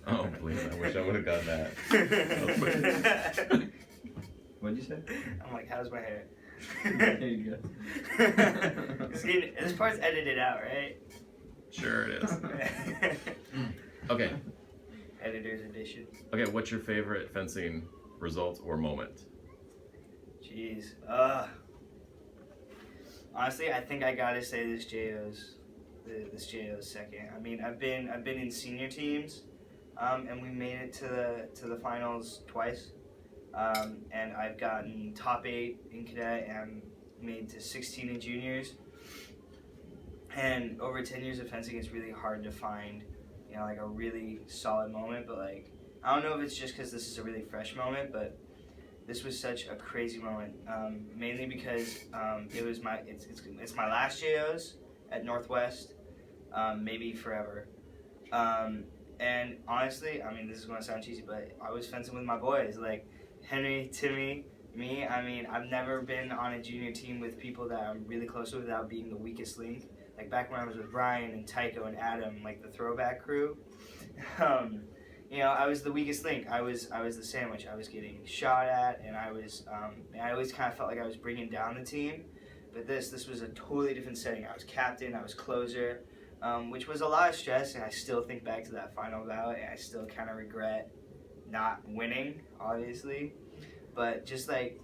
Oh, please, I wish I would have got that. What'd you say? I'm like, how's my hair? There you go. See, this part's edited out, right? Sure it is. Okay. Editor's edition. Okay, what's your favorite fencing result or moment? Jeez. Honestly, I think I gotta say this JO's second. I mean, I've been in senior teams, and we made it to the finals twice. And I've gotten top 8 in cadet and made to 16 in juniors. And over 10 years of fencing, it's really hard to find, like a really solid moment. But like, I don't know if it's just because this is a really fresh moment, but this was such a crazy moment. Mainly because it's my last JOs at Northwest, maybe forever. And honestly, I mean, this is gonna sound cheesy, but I was fencing with my boys, like Henry, Timmy, me. I mean, I've never been on a junior team with people that I'm really close with without being the weakest link. Like back when I was with Brian and Tycho and Adam, like the throwback crew. I was the weakest link. I was the sandwich. I was getting shot at, and I always kind of felt like I was bringing down the team. But this was a totally different setting. I was captain. I was closer, which was a lot of stress. And I still think back to that final bout, and I still kind of regret not winning, obviously. But just like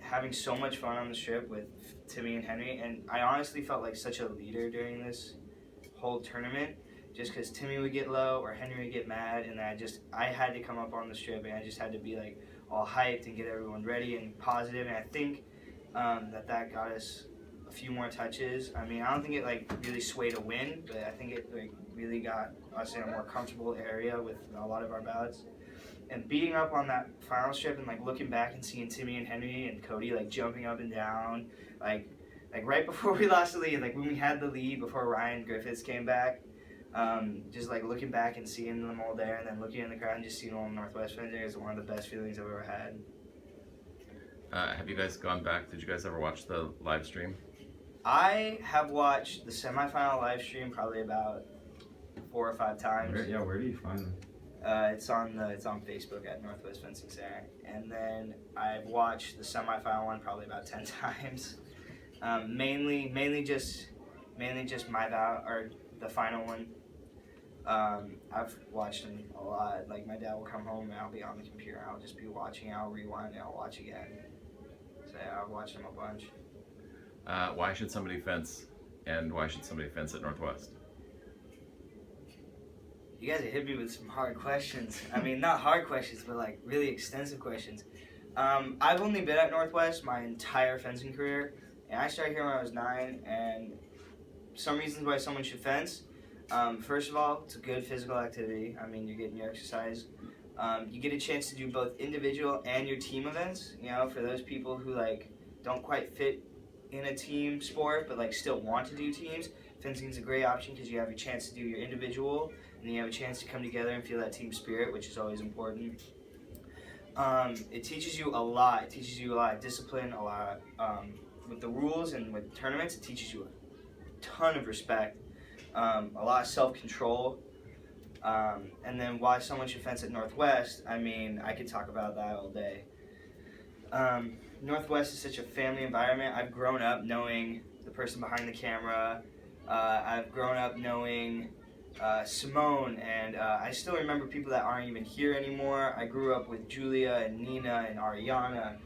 having so much fun on the strip with Timmy and Henry, and I honestly felt like such a leader during this whole tournament, just because Timmy would get low or Henry would get mad, and I had to come up on the strip, and I just had to be like all hyped and get everyone ready and positive, and I think that got us a few more touches. I mean, I don't think it like really swayed a win, but I think it like really got us in a more comfortable area with a lot of our bouts. And beating up on that final strip and like looking back and seeing Timmy and Henry and Cody like jumping up and down, like right before we lost the lead, like when we had the lead before Ryan Griffiths came back, just like looking back and seeing them all there, and then looking in the crowd and just seeing all the Northwest fans there is one of the best feelings I've ever had. Have you guys gone back? Did you guys ever watch the live stream? I have watched the semifinal live stream probably about 4 or 5 times. Where do you find them? It's on Facebook at Northwest Fencing Center, and then I've watched the semifinal one probably about 10 times. Mainly just my bout or the final one. I've watched them a lot. Like my dad will come home and I'll be on the computer. I'll just be watching. I'll rewind and I'll watch again. So yeah, I've watched them a bunch. Why should somebody fence, and why should somebody fence at Northwest? You guys have hit me with some hard questions. I mean, not hard questions, but like really extensive questions. I've only been at Northwest my entire fencing career, and I started here when I was 9, and some reasons why someone should fence. First of all, it's a good physical activity. I mean, you're getting your exercise. You get a chance to do both individual and your team events. For those people who like don't quite fit in a team sport, but like still want to do teams, fencing is a great option because you have a chance to do your individual, and then you have a chance to come together and feel that team spirit, which is always important. It teaches you a lot. It teaches you a lot of discipline, a lot with the rules, and with tournaments, it teaches you a ton of respect, a lot of self-control. And then why someone should fence at Northwest, I mean, I could talk about that all day. Northwest is such a family environment. I've grown up knowing the person behind the camera. I've grown up knowing Simone, and I still remember people that aren't even here anymore. I grew up with Julia and Nina and Ariana.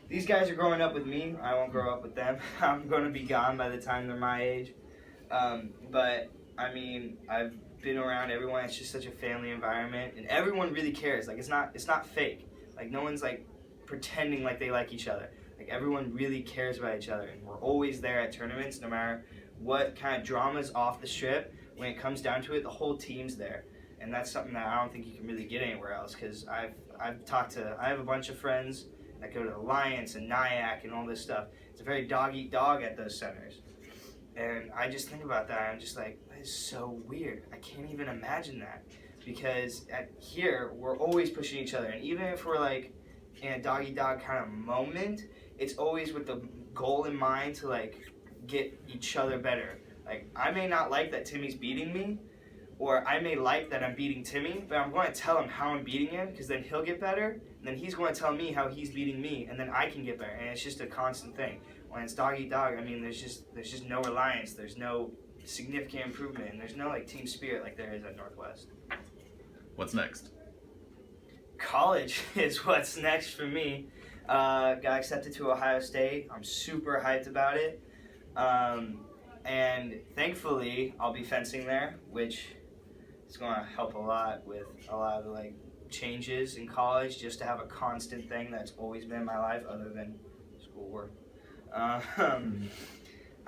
These guys are growing up with me. I won't grow up with them. I'm going to be gone by the time they're my age. But I mean, I've been around everyone. It's just such a family environment, and everyone really cares. Like it's not fake. Like no one's like pretending like they like each other. Like everyone really cares about each other, and we're always there at tournaments, no matter what kind of drama's off the strip. When it comes down to it, the whole team's there, and that's something that I don't think you can really get anywhere else. Because I have a bunch of friends that go to Alliance and Nyack and all this stuff. It's a very dog eat dog at those centers, and I just think about that. And I'm just like, that is so weird. I can't even imagine that, because here we're always pushing each other, and even if we're like in a dog eat dog kind of moment, it's always with the goal in mind to like get each other better. Like I may not like that Timmy's beating me, or I may like that I'm beating Timmy, but I'm going to tell him how I'm beating him, because then he'll get better, and then he's going to tell me how he's beating me, and then I can get better, and it's just a constant thing. When it's dog eat dog, I mean, there's just no reliance, there's no significant improvement, and there's no like team spirit like there is at Northwest. What's next? College is what's next for me. Got accepted to Ohio State. I'm super hyped about it. And thankfully, I'll be fencing there, which is going to help a lot with a lot of the like changes in college, just to have a constant thing that's always been in my life other than schoolwork.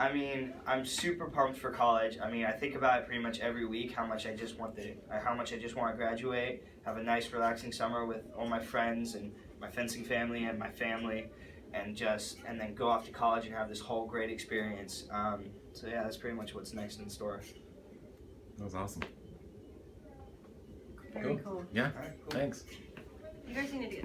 I mean, I'm super pumped for college. I mean, I think about it pretty much every week, how much I just want to graduate, have a nice relaxing summer with all my friends and my fencing family and my family, and then go off to college and have this whole great experience. So yeah, that's pretty much what's next in store. That was awesome. Very cool. Yeah, All right, cool. thanks. You guys need to do